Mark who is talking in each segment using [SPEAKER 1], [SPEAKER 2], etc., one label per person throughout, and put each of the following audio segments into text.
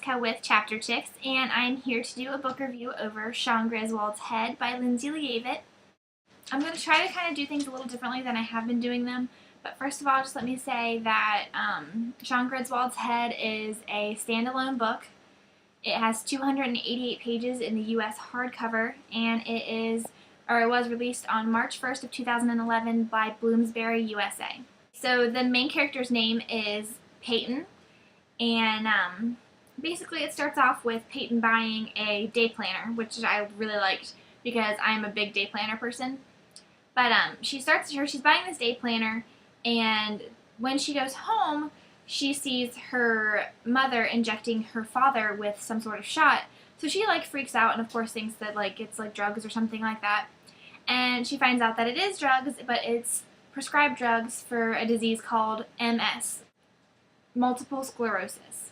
[SPEAKER 1] Jessica with Chapter Chicks, and I'm here to do a book review over Sean Griswold's Head by Lindsey Leavitt. I'm going to try to kind of do things a little differently than I have been doing them, but first of all, just let me say that Sean Griswold's Head is a standalone book. It has 288 pages in the U.S. hardcover, and it was released on March 1st of 2011 by Bloomsbury, USA. So the main character's name is Peyton, and basically it starts off with Peyton buying a day planner, which I really liked because I'm a big day planner person. But she's buying this day planner, and when she goes home, she sees her mother injecting her father with some sort of shot. So she freaks out and of course thinks that it's drugs or something like that. And she finds out that it is drugs, but it's prescribed drugs for a disease called MS, multiple sclerosis.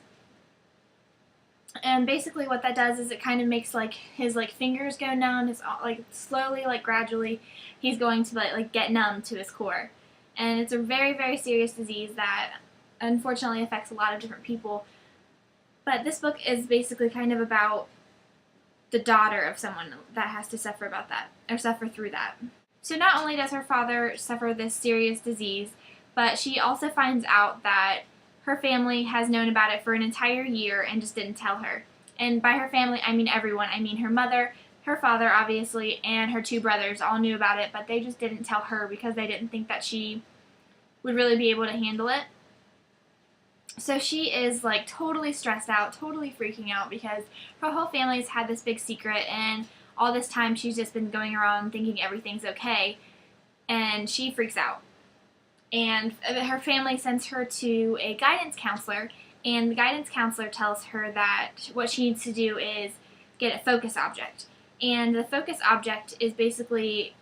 [SPEAKER 1] And basically what that does is it kind of makes his fingers go numb. His slowly, gradually, he's going to get numb to his core. And it's a very, very serious disease that unfortunately affects a lot of different people. But this book is basically kind of about the daughter of someone that has to suffer through that. So not only does her father suffer this serious disease, but she also finds out that her family has known about it for an entire year and just didn't tell her. And by her family, I mean everyone. I mean her mother, her father, obviously, and her two brothers all knew about it, but they just didn't tell her because they didn't think that she would really be able to handle it. So she is totally stressed out, totally freaking out because her whole family's had this big secret, and all this time she's just been going around thinking everything's okay, and she freaks out. And her family sends her to a guidance counselor, and the guidance counselor tells her that what she needs to do is get a focus object. And the focus object is basically,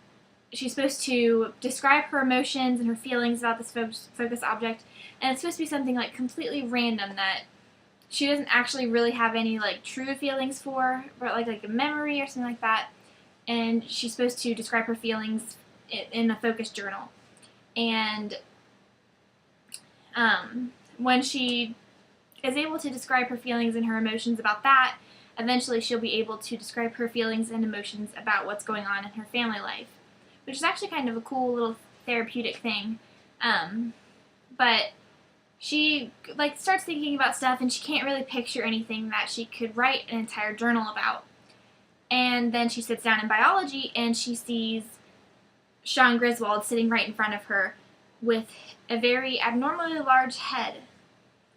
[SPEAKER 1] she's supposed to describe her emotions and her feelings about this focus object, and it's supposed to be something completely random that she doesn't actually really have any true feelings for, but like a memory or something like that. And she's supposed to describe her feelings in a focus journal. And when she is able to describe her feelings and her emotions about that, eventually she'll be able to describe her feelings and emotions about what's going on in her family life, which is actually kind of a cool little therapeutic thing. But she starts thinking about stuff, and she can't really picture anything that she could write an entire journal about. And then she sits down in biology, and she sees Sean Griswold sitting right in front of her with a very abnormally large head.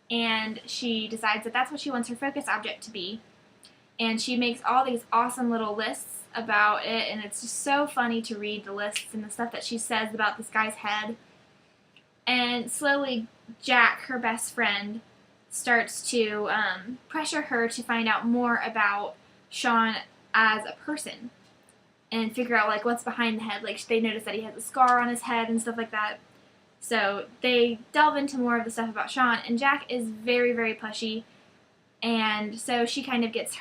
[SPEAKER 1] And she decides that that's what she wants her focus object to be. And she makes all these awesome little lists about it, and it's just so funny to read the lists and the stuff that she says about this guy's head. And slowly, Jack, her best friend, starts to pressure her to find out more about Sean as a person and figure out what's behind the head. They notice that he has a scar on his head and stuff like that. So they delve into more of the stuff about Sean, and Jack is very, very pushy, and so she kind of gets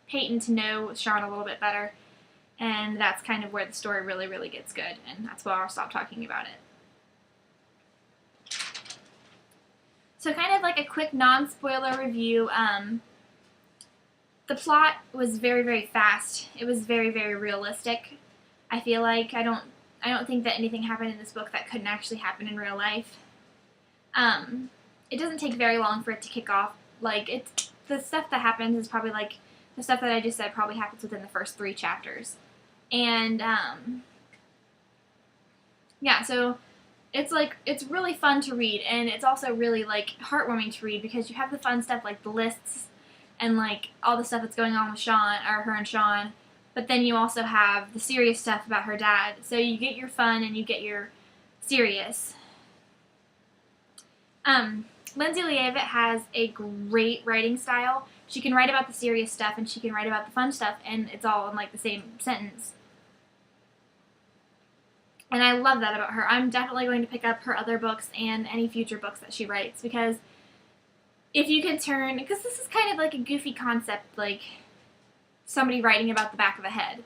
[SPEAKER 1] Peyton to know Sean a little bit better, and that's kind of where the story really, really gets good, and that's why I'll stop talking about it. So kind of a quick non-spoiler review. The plot was very, very fast. It was very, very realistic. I feel like I don't think that anything happened in this book that couldn't actually happen in real life. It doesn't take very long for it to kick off. The stuff that happens is probably the stuff that I just said probably happens within the first 3 chapters. And yeah, so it's really fun to read, and it's also really heartwarming to read because you have the fun stuff like the lists and all the stuff that's going on with her and Sean. But then you also have the serious stuff about her dad. So you get your fun and you get your serious. Lindsey Leavitt has a great writing style. She can write about the serious stuff and she can write about the fun stuff, and it's all in the same sentence. And I love that about her. I'm definitely going to pick up her other books and any future books that she writes, because if you can turn, because this is kind of a goofy concept, somebody writing about the back of a head,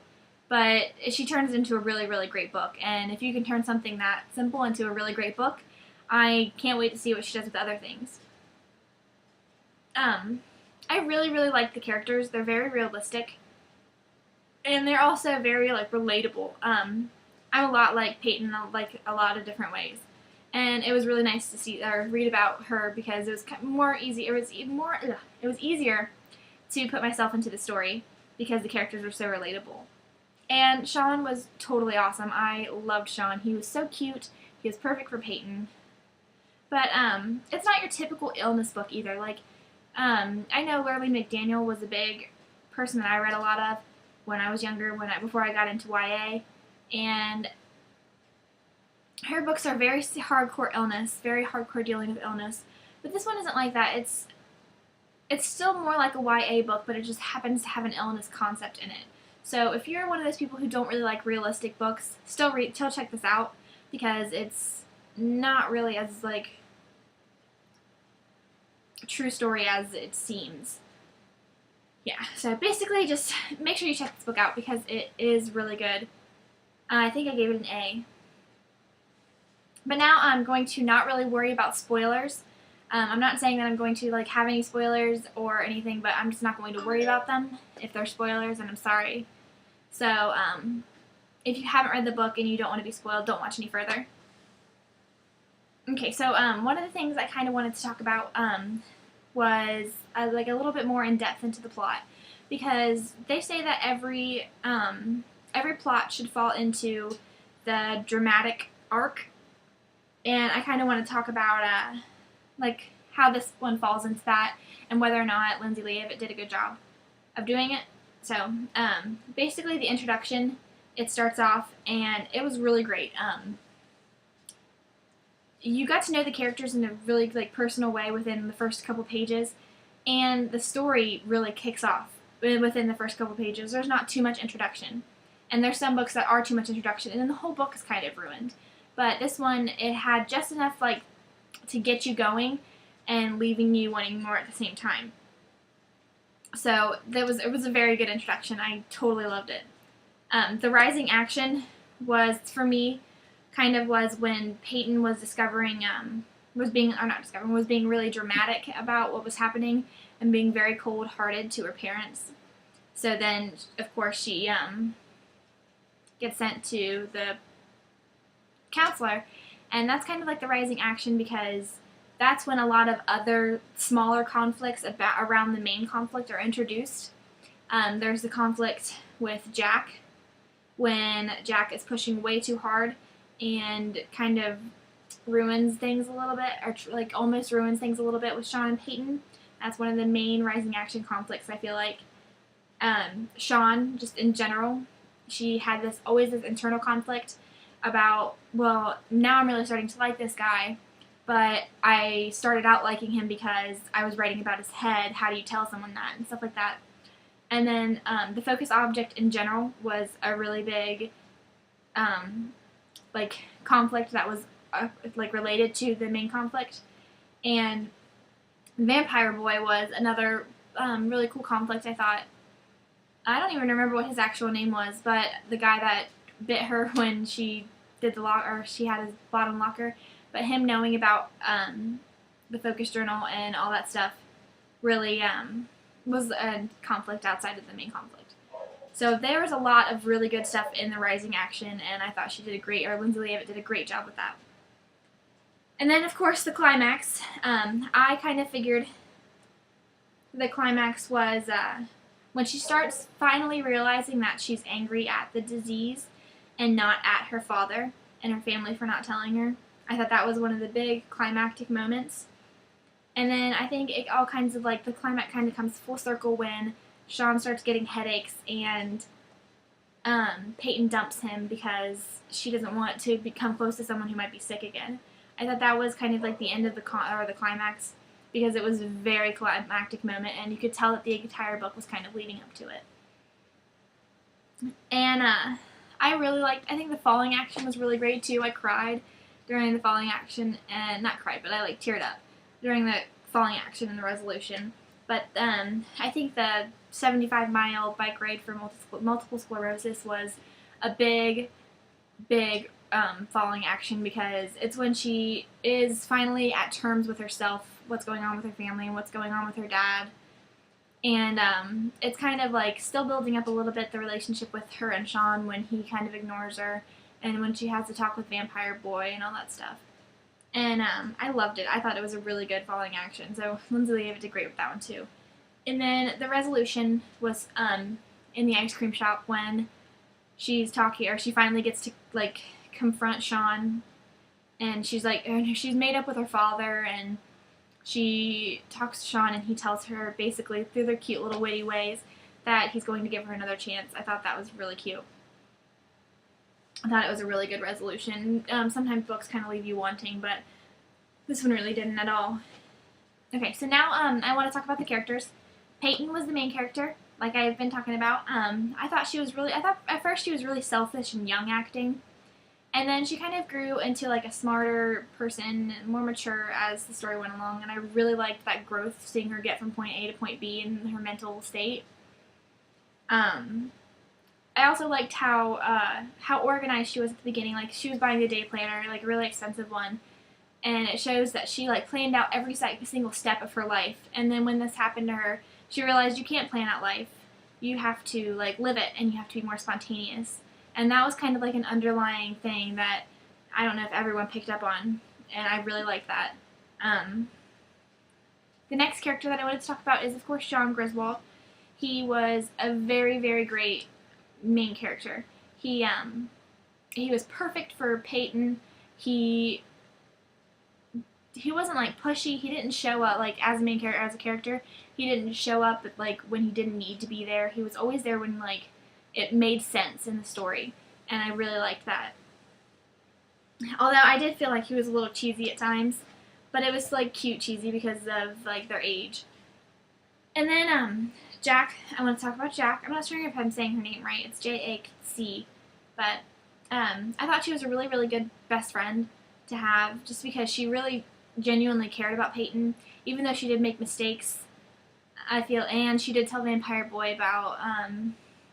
[SPEAKER 1] but she turns it into a really, really great book. And if you can turn something that simple into a really great book, I can't wait to see what she does with other things. I really, really like the characters. They're very realistic, and they're also very, like, relatable. I'm a lot like Peyton, like, a lot of different ways. And it was really nice to see or read about her because it was more easy. It was easier to put myself into the story because the characters were so relatable. And Sean was totally awesome. I loved Sean. He was so cute. He was perfect for Peyton. But it's not your typical illness book either. Like, I know Lurleen McDaniel was a big person that I read a lot of when I was younger, before I got into YA, and her books are very hardcore illness, very hardcore dealing with illness. But this one isn't like that. It's still more like a YA book, but it just happens to have an illness concept in it. So if you're one of those people who don't really like realistic books, still check this out, because it's not really as, like, a true story as it seems. Yeah, so basically just make sure you check this book out because it is really good. I think I gave it an A. But now I'm going to not really worry about spoilers. I'm not saying that I'm going to, like, have any spoilers or anything, but I'm just not going to worry about them if they're spoilers, and I'm sorry. So, if you haven't read the book and you don't want to be spoiled, don't watch any further. Okay, so one of the things I kind of wanted to talk about was like a little bit more in depth into the plot, because they say that every plot should fall into the dramatic arc, and I kind of want to talk about like how this one falls into that and whether or not Lindsey Leavitt did a good job of doing it. So basically the introduction, it starts off and it was really great. You got to know the characters in a really, like, personal way within the first couple pages, and the story really kicks off within the first couple pages. There's not too much introduction, and there's some books that are too much introduction, and then the whole book is kind of ruined. But this one, it had just enough, like, to get you going and leaving you wanting more at the same time. So it was a very good introduction. I totally loved it. The rising action was, for me, was when Peyton was was being really dramatic about what was happening and being very cold-hearted to her parents. So then, of course, she gets sent to the counselor, and that's kind of like the rising action, because that's when a lot of other smaller conflicts around the main conflict are introduced. There's the conflict with Jack, when Jack is pushing way too hard and kind of ruins things a little bit, or like almost ruins things a little bit with Sean and Peyton. That's one of the main rising action conflicts, I feel like. Sean, just in general, she had always this internal conflict about, well, now I'm really starting to like this guy, but I started out liking him because I was writing about his head. How do you tell someone that? And stuff like that. And then the focus object in general was a really big like conflict that was like related to the main conflict. And Vampire Boy was another really cool conflict, I thought. I don't even remember what his actual name was, but the guy that bit her when she did she had his bottom locker. But him knowing about the focus journal and all that stuff really was a conflict outside of the main conflict. So there was a lot of really good stuff in the rising action, and I thought Lindsey Leavitt did a great job with that. And then, of course, the climax. I kind of figured the climax was when she starts finally realizing that she's angry at the disease and not at her father and her family for not telling her. I thought that was one of the big climactic moments. And then I think it all kinds of, like, the climax kind of comes full circle when Sean starts getting headaches and Peyton dumps him because she doesn't want to become close to someone who might be sick again. I thought that was kind of like the end of the climax, because it was a very climactic moment, and you could tell that the entire book was kind of leading up to it. And I think the falling action was really great too. I cried during the falling action, and not cried, but I like teared up during the falling action and the resolution. But I think the 75-mile bike ride for multiple sclerosis was a big falling action, because it's when she is finally at terms with herself what's going on with her family and what's going on with her dad. And it's kind of like still building up a little bit the relationship with her and Sean when he kind of ignores her and when she has to talk with Vampire Boy and all that stuff. And I loved it. I thought it was a really good falling action. So Lindsey Leavitt did great with that one too. And then the resolution was in the ice cream shop when she's talking, or she finally gets to like confront Sean, and she's made up with her father, and she talks to Sean, and he tells her basically through their cute little witty ways that he's going to give her another chance. I thought that was really cute. I thought it was a really good resolution. Sometimes books kind of leave you wanting, but this one really didn't at all. Okay, so now I want to talk about the characters. Peyton was the main character, like I've been talking about. I thought at first she was really selfish and young acting, and then she kind of grew into like a smarter person, more mature as the story went along, and I really liked that growth, seeing her get from point A to point B in her mental state. I also liked how organized she was at the beginning. Like, she was buying a day planner, like a really expensive one, and it shows that she like planned out every single step of her life. And then when this happened to her, she realized you can't plan out life. You have to like live it, and you have to be more spontaneous. And that was kind of like an underlying thing that I don't know if everyone picked up on, and I really liked that. The next character that I wanted to talk about is, of course, John Griswold. He was a very, very great main character. He was perfect for Peyton. He wasn't like pushy. He didn't show up like as a character. He didn't show up like when he didn't need to be there. He was always there when like it made sense in the story, and I really liked that. Although I did feel like he was a little cheesy at times, but it was like cute cheesy because of like their age. And then Jack, I want to talk about Jack. I'm not sure if I'm saying her name right. It's J-A-C, but I thought she was a really, really good best friend to have, just because she really genuinely cared about Peyton, even though she did make mistakes, I feel, and she did tell Vampire Boy about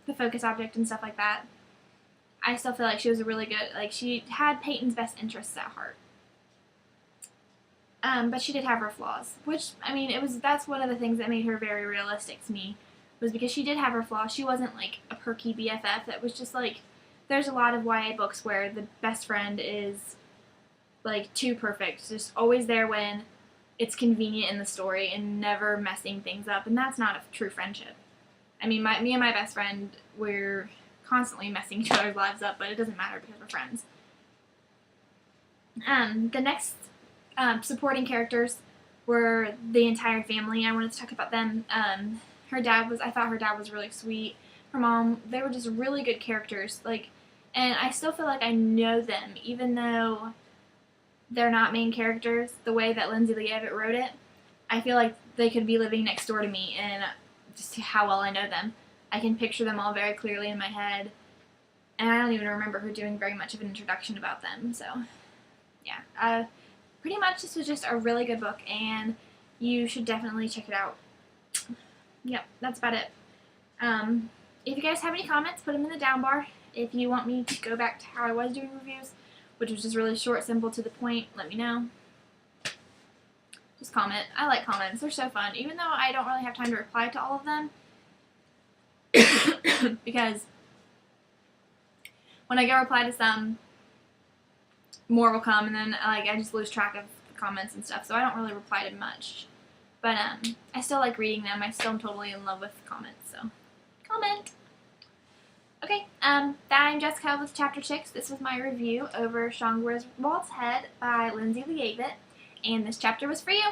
[SPEAKER 1] the focus object and stuff like that. I still feel like she was a really good, like, she had Peyton's best interests at heart. But she did have her flaws, which, I mean, that's one of the things that made her very realistic to me, was because she did have her flaws. She wasn't, like, a perky BFF. It was just, like, there's a lot of YA books where the best friend is, like, too perfect, just always there when it's convenient in the story and never messing things up, and that's not a true friendship. I mean, me and my best friend, we're constantly messing each other's lives up, but it doesn't matter because we're friends. The next supporting characters were the entire family. I wanted to talk about them. I thought her dad was really sweet. Her mom, they were just really good characters. Like, and I still feel like I know them, even though they're not main characters. The way that Lindsey Leavitt wrote it, I feel like they could be living next door to me, and just how well I know them. I can picture them all very clearly in my head, and I don't even remember her doing very much of an introduction about them. So, yeah. Pretty much this was just a really good book, and you should definitely check it out. Yep, that's about it. If you guys have any comments, put them in the down bar. If you want me to go back to how I was doing reviews, which was just really short, simple, to the point, let me know. Just comment. I like comments. They're so fun. Even though I don't really have time to reply to all of them, because when I go reply to some, more will come, and then like I just lose track of the comments and stuff, so I don't really reply to much. But I still like reading them. I still am totally in love with comments, so comment. Okay, I'm Jessica with Chapter Chicks. This was my review over Sean Griswold's Head by Lindsey Leavitt, and this chapter was for you.